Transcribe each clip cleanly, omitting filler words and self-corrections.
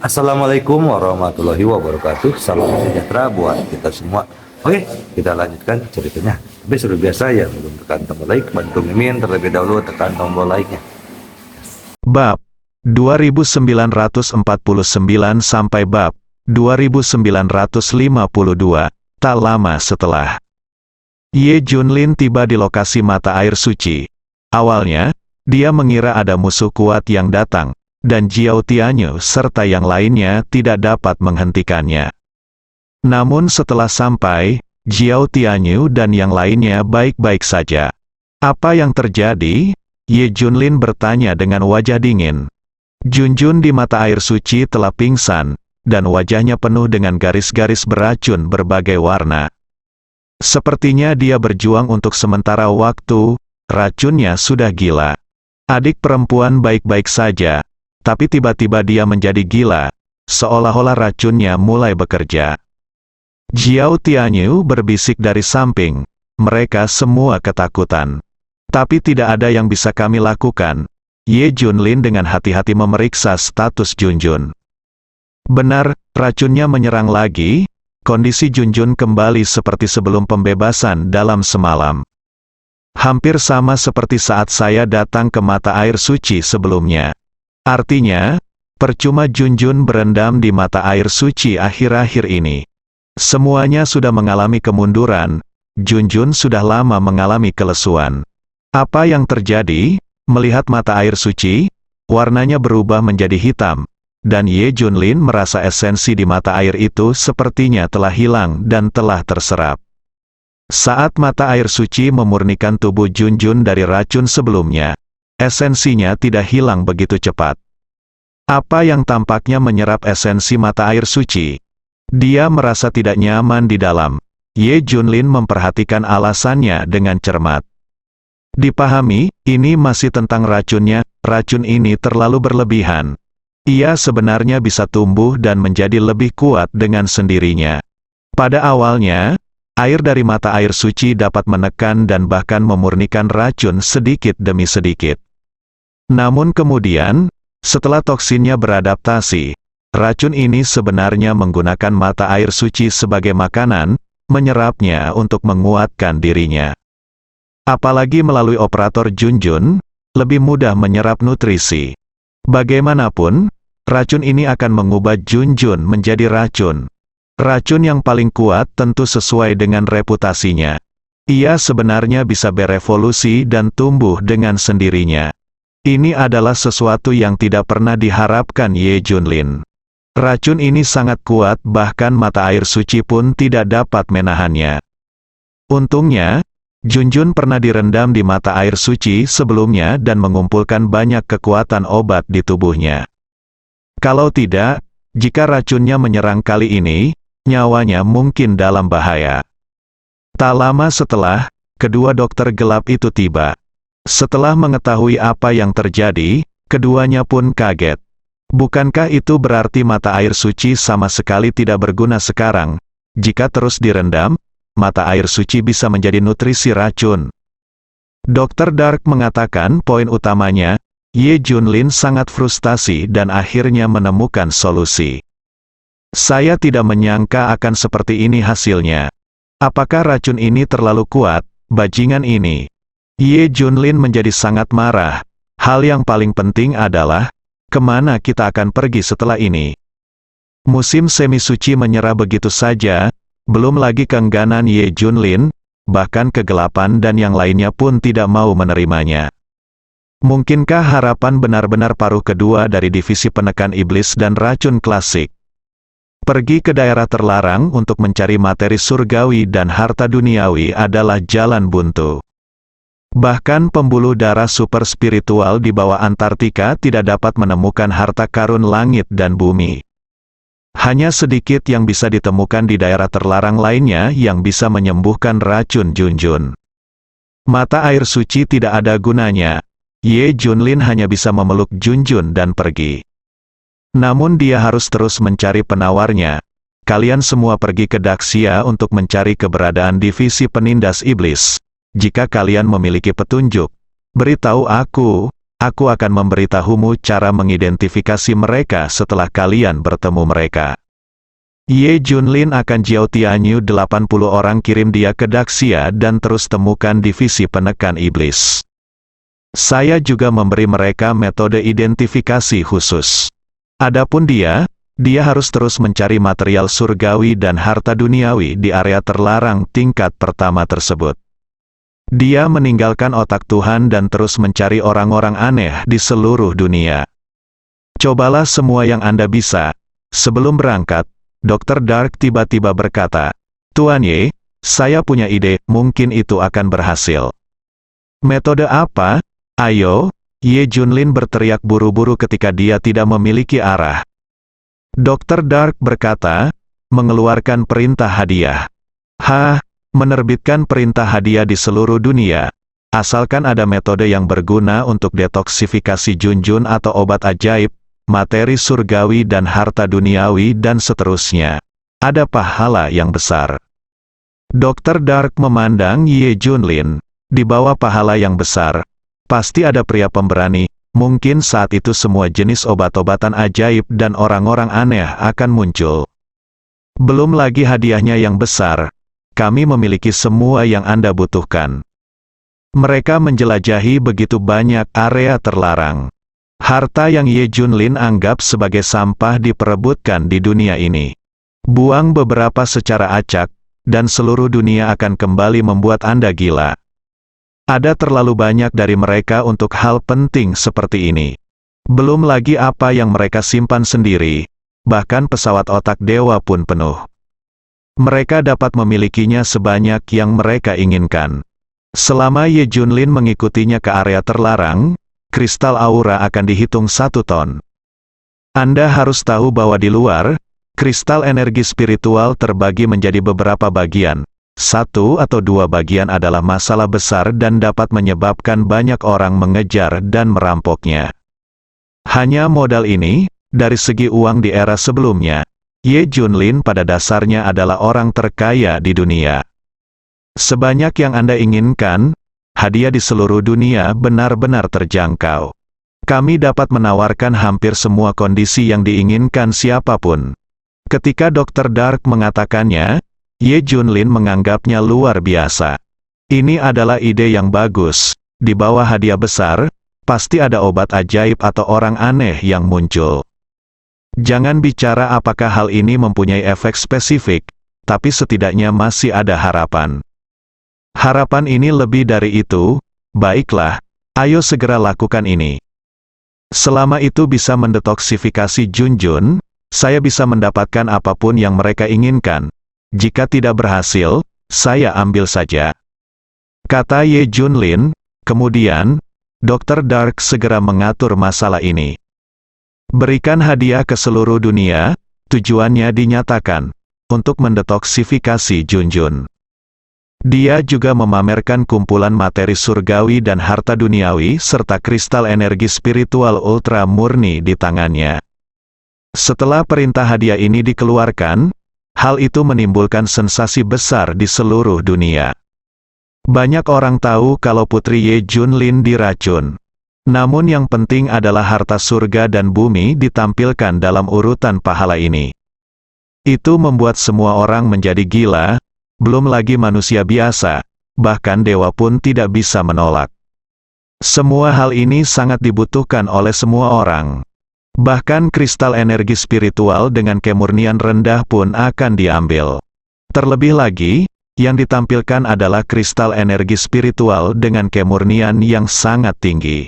Assalamualaikum warahmatullahi wabarakatuh. Salam sejahtera buat kita semua. Oke, kita lanjutkan ceritanya. Tapi seperti biasa ya, belum tekan tombol like, bantu Mimin terlebih dahulu tekan tombol like-nya. Bab 2949 sampai bab 2952. Tak lama setelah Ye Junlin tiba di lokasi mata air suci. Awalnya, dia mengira ada musuh kuat yang datang, dan Jiao Tianyu serta yang lainnya tidak dapat menghentikannya. Namun setelah sampai, Jiao Tianyu dan yang lainnya baik-baik saja. Apa yang terjadi? Ye Junlin bertanya dengan wajah dingin. Junjun di mata air suci telah pingsan, dan wajahnya penuh dengan garis-garis beracun berbagai warna. Sepertinya dia berjuang untuk sementara waktu, racunnya sudah gila. Adik perempuan baik-baik saja, tapi tiba-tiba dia menjadi gila, seolah-olah racunnya mulai bekerja. Jiao Tianyu berbisik dari samping, mereka semua ketakutan. Tapi tidak ada yang bisa kami lakukan. Ye Junlin dengan hati-hati memeriksa status Junjun. Benar, racunnya menyerang lagi. Kondisi Junjun kembali seperti sebelum pembebasan dalam semalam. Hampir sama seperti saat saya datang ke mata air suci sebelumnya. Artinya, percuma Junjun berendam di mata air suci akhir-akhir ini. Semuanya sudah mengalami kemunduran, Junjun sudah lama mengalami kelesuan. Apa yang terjadi? Melihat mata air suci, warnanya berubah menjadi hitam, dan Ye Junlin merasa esensi di mata air itu sepertinya telah hilang dan telah terserap. Saat mata air suci memurnikan tubuh Junjun dari racun sebelumnya, esensinya tidak hilang begitu cepat. Apa yang tampaknya menyerap esensi mata air suci? Dia merasa tidak nyaman di dalam. Ye Junlin memperhatikan alasannya dengan cermat. Dipahami, ini masih tentang racunnya, racun ini terlalu berlebihan. Ia sebenarnya bisa tumbuh dan menjadi lebih kuat dengan sendirinya. Pada awalnya, air dari mata air suci dapat menekan dan bahkan memurnikan racun sedikit demi sedikit. Namun kemudian, setelah toksinnya beradaptasi, racun ini sebenarnya menggunakan mata air suci sebagai makanan, menyerapnya untuk menguatkan dirinya. Apalagi melalui operator Junjun, lebih mudah menyerap nutrisi. Bagaimanapun, racun ini akan mengubah Junjun menjadi racun. Racun yang paling kuat tentu sesuai dengan reputasinya. Ia sebenarnya bisa berevolusi dan tumbuh dengan sendirinya. Ini adalah sesuatu yang tidak pernah diharapkan Ye Junlin. Racun ini sangat kuat, bahkan mata air suci pun tidak dapat menahannya. Untungnya, Junjun pernah direndam di mata air suci sebelumnya dan mengumpulkan banyak kekuatan obat di tubuhnya. Kalau tidak, jika racunnya menyerang kali ini, nyawanya mungkin dalam bahaya. Tak lama setelah, kedua dokter gelap itu tiba. Setelah mengetahui apa yang terjadi, keduanya pun kaget. Bukankah itu berarti mata air suci sama sekali tidak berguna sekarang? Jika terus direndam, mata air suci bisa menjadi nutrisi racun. Dr. Dark mengatakan poin utamanya, Ye Junlin sangat frustasi dan akhirnya menemukan solusi. Saya tidak menyangka akan seperti ini hasilnya. Apakah racun ini terlalu kuat, bajingan ini? Ye Junlin menjadi sangat marah. Hal yang paling penting adalah, kemana kita akan pergi setelah ini? Musim semi suci menyerah begitu saja, belum lagi keengganan Ye Junlin, bahkan kegelapan dan yang lainnya pun tidak mau menerimanya. Mungkinkah harapan benar-benar paruh kedua dari divisi penekan iblis dan racun klasik? Pergi ke daerah terlarang untuk mencari materi surgawi dan harta duniawi adalah jalan buntu. Bahkan pembuluh darah super spiritual di bawah Antartika tidak dapat menemukan harta karun langit dan bumi. Hanya sedikit yang bisa ditemukan di daerah terlarang lainnya yang bisa menyembuhkan racun Junjun. Mata air suci tidak ada gunanya. Ye Junlin hanya bisa memeluk Junjun dan pergi. Namun dia harus terus mencari penawarnya. Kalian semua pergi ke Daxia untuk mencari keberadaan divisi penindas iblis. Jika kalian memiliki petunjuk, beritahu aku. Aku akan memberitahumu cara mengidentifikasi mereka setelah kalian bertemu mereka. Ye Junlin akan Jiao Tianyu 80 orang kirim dia ke Daxia dan terus temukan divisi penekan iblis. Saya juga memberi mereka metode identifikasi khusus. Adapun dia harus terus mencari material surgawi dan harta duniawi di area terlarang tingkat pertama tersebut. Dia meninggalkan otak Tuhan dan terus mencari orang-orang aneh di seluruh dunia. Cobalah semua yang Anda bisa. Sebelum berangkat, Dr. Dark tiba-tiba berkata, "Tuan Ye, saya punya ide, mungkin itu akan berhasil." "Metode apa? Ayo," Ye Junlin berteriak buru-buru ketika dia tidak memiliki arah. Dr. Dark berkata, "Mengeluarkan perintah hadiah." Menerbitkan perintah hadiah di seluruh dunia. Asalkan ada metode yang berguna untuk detoksifikasi Junjun atau obat ajaib, materi surgawi dan harta duniawi dan seterusnya. Ada pahala yang besar. Dr. Dark memandang Ye Junlin. Di bawah pahala yang besar, pasti ada pria pemberani. Mungkin saat itu semua jenis obat-obatan ajaib dan orang-orang aneh akan muncul. Belum lagi hadiahnya yang besar. Kami memiliki semua yang Anda butuhkan. Mereka menjelajahi begitu banyak area terlarang. Harta yang Ye Junlin anggap sebagai sampah diperebutkan di dunia ini. Buang beberapa secara acak, dan seluruh dunia akan kembali membuat Anda gila. Ada terlalu banyak dari mereka untuk hal penting seperti ini. Belum lagi apa yang mereka simpan sendiri, bahkan pesawat otak dewa pun penuh. Mereka dapat memilikinya sebanyak yang mereka inginkan. Selama Ye Junlin mengikutinya ke area terlarang, kristal aura akan dihitung 1 ton. Anda harus tahu bahwa di luar, kristal energi spiritual terbagi menjadi beberapa bagian. 1 atau 2 bagian adalah masalah besar dan dapat menyebabkan banyak orang mengejar dan merampoknya. Hanya modal ini, dari segi uang di era sebelumnya, Ye Junlin pada dasarnya adalah orang terkaya di dunia. Sebanyak yang Anda inginkan, hadiah di seluruh dunia benar-benar terjangkau. Kami dapat menawarkan hampir semua kondisi yang diinginkan siapapun. Ketika Dr. Dark mengatakannya, Ye Junlin menganggapnya luar biasa. Ini adalah ide yang bagus. Di bawah hadiah besar, pasti ada obat ajaib atau orang aneh yang muncul. Jangan bicara apakah hal ini mempunyai efek spesifik, tapi setidaknya masih ada harapan. Harapan ini lebih dari itu. Baiklah, ayo segera lakukan ini. Selama itu bisa mendetoksifikasi Junjun, saya bisa mendapatkan apapun yang mereka inginkan. Jika tidak berhasil, saya ambil saja. Kata Ye Junlin. Kemudian, Dr. Dark segera mengatur masalah ini. Berikan hadiah ke seluruh dunia, tujuannya dinyatakan, untuk mendetoksifikasi Junjun. Dia juga memamerkan kumpulan materi surgawi dan harta duniawi serta kristal energi spiritual ultra murni di tangannya. Setelah perintah hadiah ini dikeluarkan, hal itu menimbulkan sensasi besar di seluruh dunia. Banyak orang tahu kalau Putri Ye Junlin diracun. Namun yang penting adalah harta surga dan bumi ditampilkan dalam urutan pahala ini. Itu membuat semua orang menjadi gila, belum lagi manusia biasa, bahkan dewa pun tidak bisa menolak. Semua hal ini sangat dibutuhkan oleh semua orang. Bahkan kristal energi spiritual dengan kemurnian rendah pun akan diambil. Terlebih lagi, yang ditampilkan adalah kristal energi spiritual dengan kemurnian yang sangat tinggi.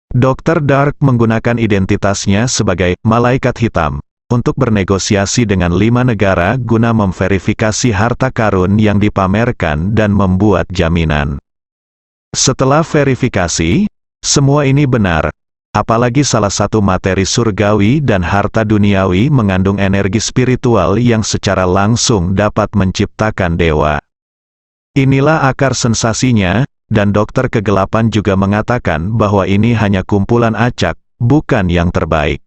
Dr. Dark menggunakan identitasnya sebagai malaikat hitam untuk bernegosiasi dengan 5 negara guna memverifikasi harta karun yang dipamerkan dan membuat jaminan. Setelah verifikasi, semua ini benar, apalagi salah satu materi surgawi dan harta duniawi mengandung energi spiritual yang secara langsung dapat menciptakan dewa. Inilah akar sensasinya. Dan dokter kegelapan juga mengatakan bahwa ini hanya kumpulan acak, bukan yang terbaik.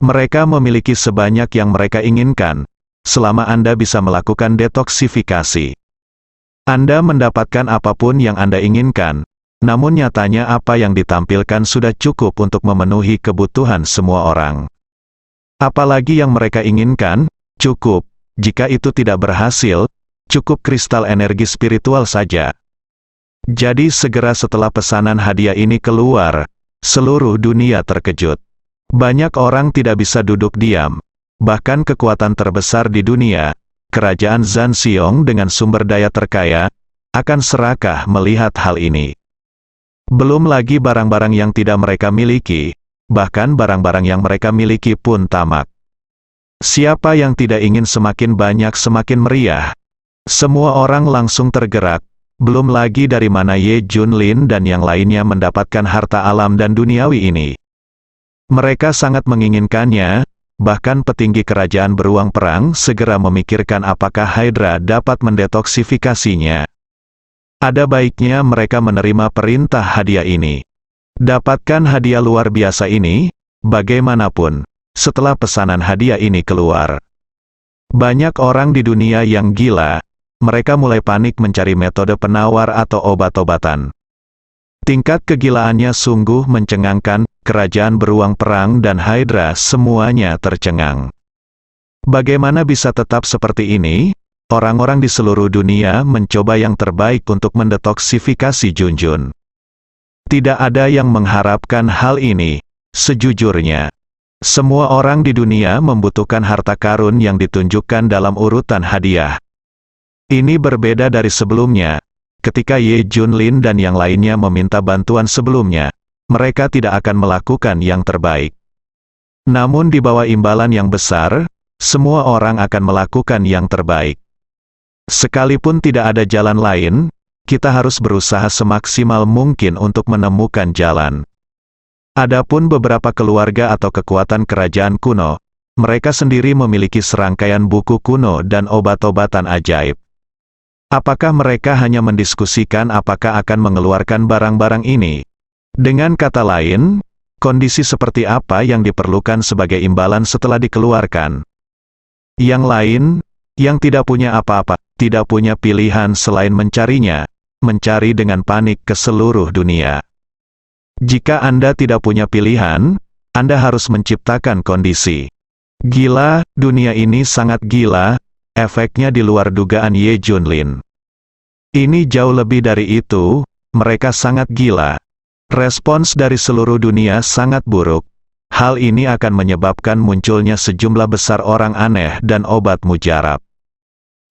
Mereka memiliki sebanyak yang mereka inginkan, selama Anda bisa melakukan detoksifikasi. Anda mendapatkan apapun yang Anda inginkan, namun nyatanya apa yang ditampilkan sudah cukup untuk memenuhi kebutuhan semua orang. Apalagi yang mereka inginkan, cukup. Jika itu tidak berhasil, cukup kristal energi spiritual saja. Jadi segera setelah pesanan hadiah ini keluar, seluruh dunia terkejut. Banyak orang tidak bisa duduk diam. Bahkan kekuatan terbesar di dunia, Kerajaan Zhanxiong dengan sumber daya terkaya, akan serakah melihat hal ini. Belum lagi barang-barang yang tidak mereka miliki, bahkan barang-barang yang mereka miliki pun tamak. Siapa yang tidak ingin semakin banyak semakin meriah? Semua orang langsung tergerak, belum lagi dari mana Ye Junlin dan yang lainnya mendapatkan harta alam dan duniawi ini. Mereka sangat menginginkannya. Bahkan petinggi kerajaan beruang perang segera memikirkan apakah Hydra dapat mendetoksifikasinya. Ada baiknya mereka menerima perintah hadiah ini. Dapatkan hadiah luar biasa ini, bagaimanapun, setelah pesanan hadiah ini keluar. Banyak orang di dunia yang gila, mereka mulai panik mencari metode penawar atau obat-obatan. Tingkat kegilaannya sungguh mencengangkan, kerajaan beruang perang dan Hydra semuanya tercengang. Bagaimana bisa tetap seperti ini? Orang-orang di seluruh dunia mencoba yang terbaik untuk mendetoksifikasi Junjun. Tidak ada yang mengharapkan hal ini, sejujurnya. Semua orang di dunia membutuhkan harta karun yang ditunjukkan dalam urutan hadiah. Ini berbeda dari sebelumnya. Ketika Ye Junlin dan yang lainnya meminta bantuan sebelumnya, mereka tidak akan melakukan yang terbaik. Namun di bawah imbalan yang besar, semua orang akan melakukan yang terbaik. Sekalipun tidak ada jalan lain, kita harus berusaha semaksimal mungkin untuk menemukan jalan. Adapun beberapa keluarga atau kekuatan kerajaan kuno, mereka sendiri memiliki serangkaian buku kuno dan obat-obatan ajaib. Apakah mereka hanya mendiskusikan apakah akan mengeluarkan barang-barang ini? Dengan kata lain, kondisi seperti apa yang diperlukan sebagai imbalan setelah dikeluarkan? Yang lain, yang tidak punya apa-apa, tidak punya pilihan selain mencarinya, mencari dengan panik ke seluruh dunia. Jika Anda tidak punya pilihan, Anda harus menciptakan kondisi. Gila, dunia ini sangat gila, efeknya di luar dugaan Ye Junlin. Ini jauh lebih dari itu, mereka sangat gila. Respons dari seluruh dunia sangat buruk. Hal ini akan menyebabkan munculnya sejumlah besar orang aneh dan obat mujarab.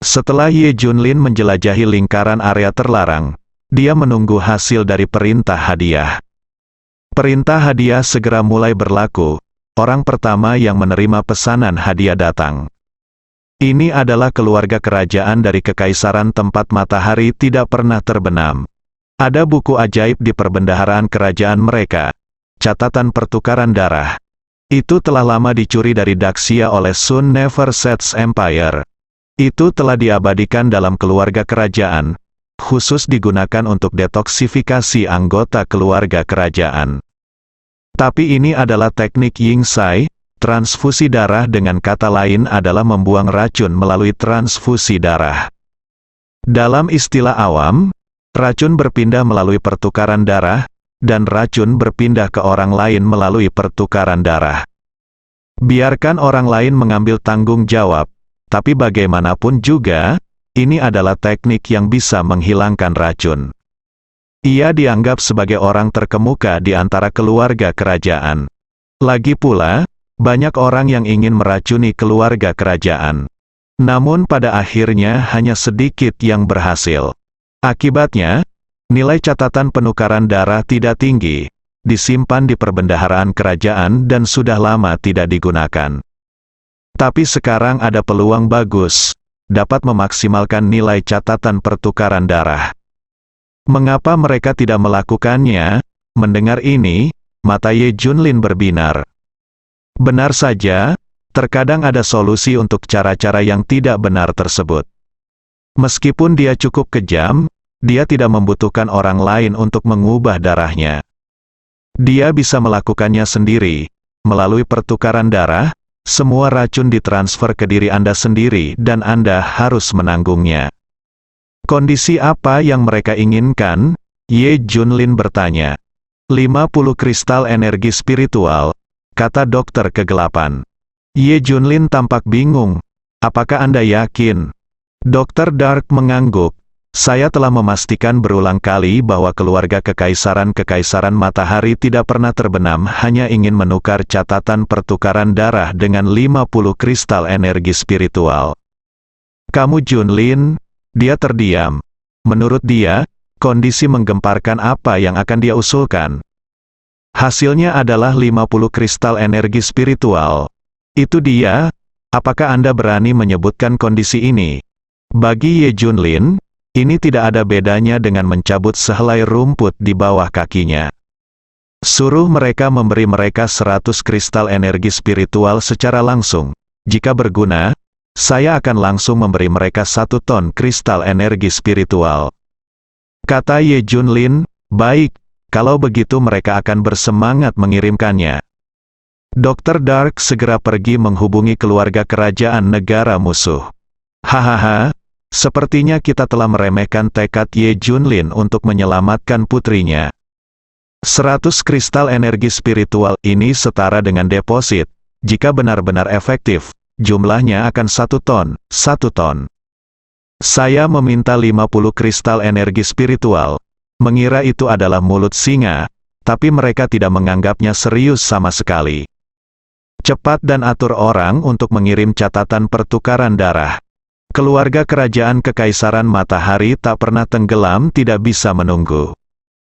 Setelah Ye Junlin menjelajahi lingkaran area terlarang, dia menunggu hasil dari perintah hadiah. Perintah hadiah segera mulai berlaku. Orang pertama yang menerima pesanan hadiah datang. Ini adalah keluarga kerajaan dari kekaisaran tempat matahari tidak pernah terbenam. Ada buku ajaib di perbendaharaan kerajaan mereka. Catatan pertukaran darah. Itu telah lama dicuri dari Daxia oleh Sun Never Sets Empire. Itu telah diabadikan dalam keluarga kerajaan, khusus digunakan untuk detoksifikasi anggota keluarga kerajaan. Tapi ini adalah teknik Yingsai. Transfusi darah dengan kata lain adalah membuang racun melalui transfusi darah. Dalam istilah awam, racun berpindah melalui pertukaran darah, dan racun berpindah ke orang lain melalui pertukaran darah. Biarkan orang lain mengambil tanggung jawab, tapi bagaimanapun juga, ini adalah teknik yang bisa menghilangkan racun. Ia dianggap sebagai orang terkemuka di antara keluarga kerajaan. Lagi pula, banyak orang yang ingin meracuni keluarga kerajaan. Namun pada akhirnya hanya sedikit yang berhasil. Akibatnya, nilai catatan penukaran darah tidak tinggi, disimpan di perbendaharaan kerajaan dan sudah lama tidak digunakan. Tapi sekarang ada peluang bagus, dapat memaksimalkan nilai catatan pertukaran darah. Mengapa mereka tidak melakukannya? Mendengar ini, mata Ye Junlin berbinar. Benar saja, terkadang ada solusi untuk cara-cara yang tidak benar tersebut. Meskipun dia cukup kejam, dia tidak membutuhkan orang lain untuk mengubah darahnya. Dia bisa melakukannya sendiri. Melalui pertukaran darah, semua racun ditransfer ke diri Anda sendiri dan Anda harus menanggungnya. Kondisi apa yang mereka inginkan? Ye Junlin bertanya. 50 kristal energi spiritual, kata dokter kegelapan. Ye Junlin tampak bingung. Apakah Anda yakin? Dokter Dark mengangguk. Saya telah memastikan berulang kali bahwa keluarga kekaisaran matahari tidak pernah terbenam hanya ingin menukar catatan pertukaran darah dengan 50 kristal energi spiritual. Kamu Junlin? Dia terdiam. Menurut dia, kondisi menggemparkan apa yang akan dia usulkan. Hasilnya adalah 50 kristal energi spiritual. Itu dia. Apakah Anda berani menyebutkan kondisi ini? Bagi Ye Junlin, ini tidak ada bedanya dengan mencabut sehelai rumput di bawah kakinya. Suruh mereka memberi mereka 100 kristal energi spiritual secara langsung. Jika berguna, saya akan langsung memberi mereka 1 ton kristal energi spiritual. Kata Ye Junlin, baik, kalau begitu mereka akan bersemangat mengirimkannya. Dr. Dark segera pergi menghubungi keluarga kerajaan negara musuh. Hahaha. Sepertinya kita telah meremehkan tekad Ye Junlin untuk menyelamatkan putrinya. 100 kristal energi spiritual ini setara dengan deposit. Jika benar-benar efektif, jumlahnya akan 1 ton, 1 ton. Saya meminta 50 kristal energi spiritual. Mengira itu adalah mulut singa, tapi mereka tidak menganggapnya serius sama sekali. Cepat dan atur orang untuk mengirim catatan pertukaran darah. Keluarga kerajaan kekaisaran matahari tak pernah tenggelam tidak bisa menunggu.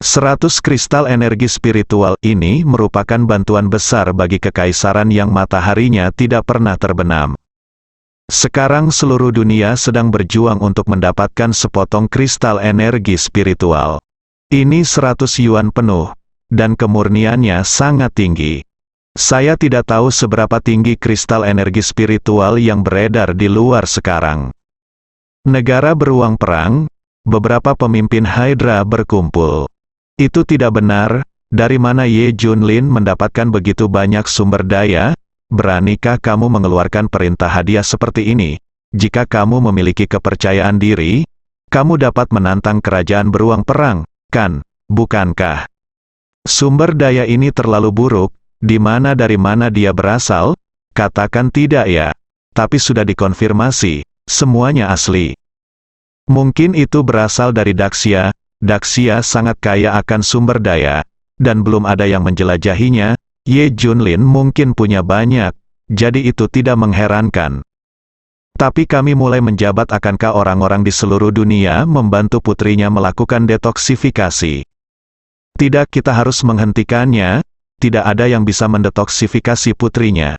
100 kristal energi spiritual ini merupakan bantuan besar bagi kekaisaran yang mataharinya tidak pernah terbenam. Sekarang seluruh dunia sedang berjuang untuk mendapatkan sepotong kristal energi spiritual. Ini 100 yuan penuh, dan kemurniannya sangat tinggi. Saya tidak tahu seberapa tinggi kristal energi spiritual yang beredar di luar sekarang. Negara beruang perang, beberapa pemimpin Hydra berkumpul. Itu tidak benar, dari mana Ye Junlin mendapatkan begitu banyak sumber daya? Beranikah kamu mengeluarkan perintah hadiah seperti ini? Jika kamu memiliki kepercayaan diri, kamu dapat menantang kerajaan beruang perang, kan? Bukankah? Sumber daya ini terlalu buruk, dari mana dia berasal? Katakan tidak ya. Tapi sudah dikonfirmasi, semuanya asli. Mungkin itu berasal dari Daxia. Daxia sangat kaya akan sumber daya, dan belum ada yang menjelajahinya. Ye Junlin mungkin punya banyak, jadi itu tidak mengherankan. Tapi kami mulai menjabat, akankah orang-orang di seluruh dunia membantu putrinya melakukan detoksifikasi? Tidak, kita harus menghentikannya. Tidak ada yang bisa mendetoksifikasi putrinya.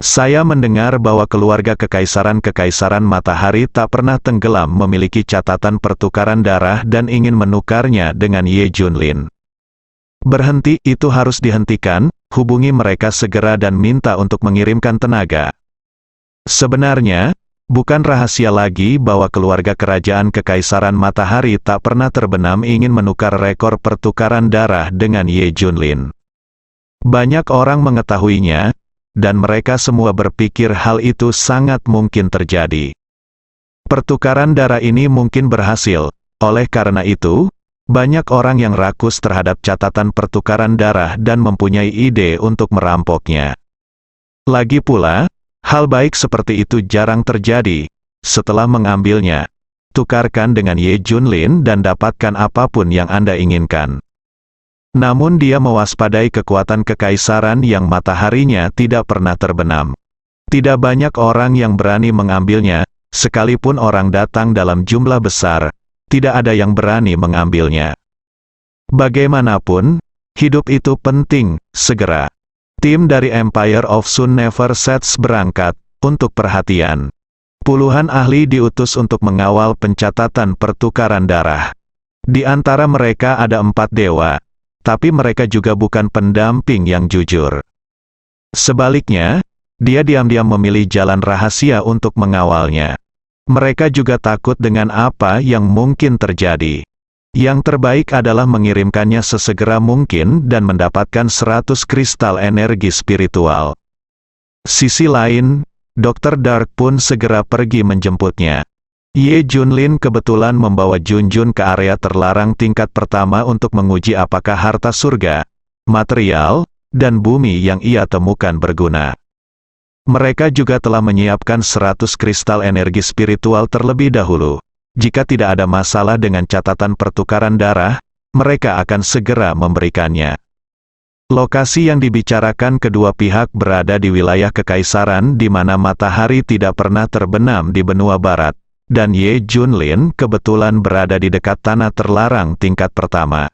Saya mendengar bahwa keluarga kekaisaran matahari tak pernah tenggelam memiliki catatan pertukaran darah dan ingin menukarnya dengan Ye Junlin. Berhenti, itu harus dihentikan. Hubungi mereka segera dan minta untuk mengirimkan tenaga. Sebenarnya, bukan rahasia lagi bahwa keluarga kerajaan kekaisaran matahari tak pernah terbenam ingin menukar rekor pertukaran darah dengan Ye Junlin. Banyak orang mengetahuinya, dan mereka semua berpikir hal itu sangat mungkin terjadi. Pertukaran darah ini mungkin berhasil, oleh karena itu, banyak orang yang rakus terhadap catatan pertukaran darah dan mempunyai ide untuk merampoknya. Lagi pula, hal baik seperti itu jarang terjadi. Setelah mengambilnya, tukarkan dengan Ye Junlin dan dapatkan apapun yang Anda inginkan. Namun dia mewaspadai kekuatan kekaisaran yang mataharinya tidak pernah terbenam. Tidak banyak orang yang berani mengambilnya, sekalipun orang datang dalam jumlah besar, tidak ada yang berani mengambilnya. Bagaimanapun, hidup itu penting, segera. Tim dari Empire of Sun Never Sets berangkat, untuk perhatian. Puluhan ahli diutus untuk mengawal pencatatan pertukaran darah. Di antara mereka ada 4 dewa. Tapi mereka juga bukan pendamping yang jujur. Sebaliknya, dia diam-diam memilih jalan rahasia untuk mengawalnya. Mereka juga takut dengan apa yang mungkin terjadi. Yang terbaik adalah mengirimkannya sesegera mungkin dan mendapatkan 100 kristal energi spiritual. Sisi lain, Dr. Dark pun segera pergi menjemputnya. Ye Junlin kebetulan membawa Junjun ke area terlarang tingkat pertama untuk menguji apakah harta surga, material, dan bumi yang ia temukan berguna. Mereka juga telah menyiapkan 100 kristal energi spiritual terlebih dahulu. Jika tidak ada masalah dengan catatan pertukaran darah, mereka akan segera memberikannya. Lokasi yang dibicarakan kedua pihak berada di wilayah kekaisaran di mana matahari tidak pernah terbenam di benua barat, dan Ye Junlin kebetulan berada di dekat tanah terlarang tingkat pertama.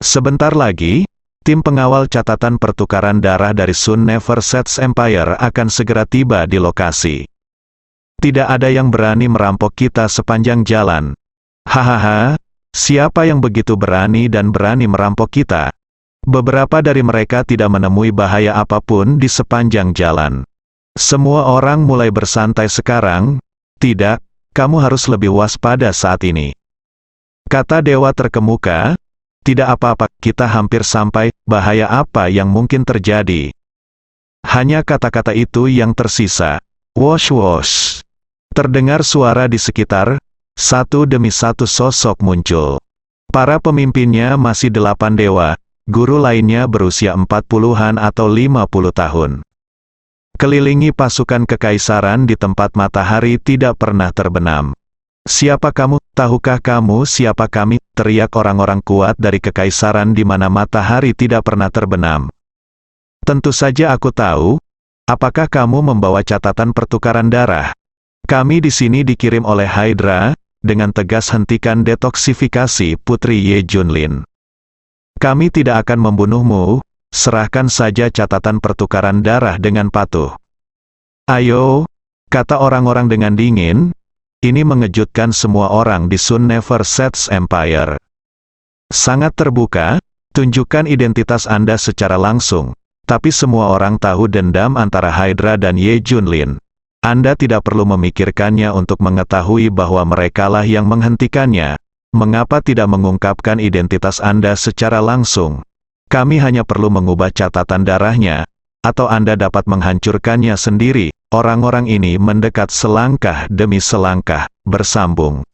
Sebentar lagi, tim pengawal catatan pertukaran darah dari Sun Never Sets Empire akan segera tiba di lokasi. Tidak ada yang berani merampok kita sepanjang jalan. Hahaha, siapa yang begitu berani dan berani merampok kita? Beberapa dari mereka tidak menemui bahaya apapun di sepanjang jalan. Semua orang mulai bersantai sekarang. Tidak, kamu harus lebih waspada saat ini. Kata dewa terkemuka, tidak apa-apa, kita hampir sampai, bahaya apa yang mungkin terjadi? Hanya kata-kata itu yang tersisa. Wosh wosh. Terdengar suara di sekitar, satu demi satu sosok muncul. Para pemimpinnya masih 8 dewa, guru lainnya berusia 40-an atau 50 tahun. Kelilingi pasukan kekaisaran di tempat matahari tidak pernah terbenam. Siapa kamu? Tahukah kamu siapa kami? Teriak orang-orang kuat dari kekaisaran di mana matahari tidak pernah terbenam. Tentu saja aku tahu. Apakah kamu membawa catatan pertukaran darah? Kami di sini dikirim oleh Hydra. Dengan tegas hentikan detoksifikasi Putri Ye Junlin. Kami tidak akan membunuhmu. Serahkan saja catatan pertukaran darah dengan patuh. Ayo, kata orang-orang dengan dingin. Ini mengejutkan semua orang di Sun Never Sets Empire. Sangat terbuka, tunjukkan identitas Anda secara langsung. Tapi semua orang tahu dendam antara Hydra dan Ye Junlin. Anda tidak perlu memikirkannya untuk mengetahui bahwa merekalah yang menghentikannya. Mengapa tidak mengungkapkan identitas Anda secara langsung? Kami hanya perlu mengubah catatan darahnya, atau Anda dapat menghancurkannya sendiri. Orang-orang ini mendekat selangkah demi selangkah, bersambung.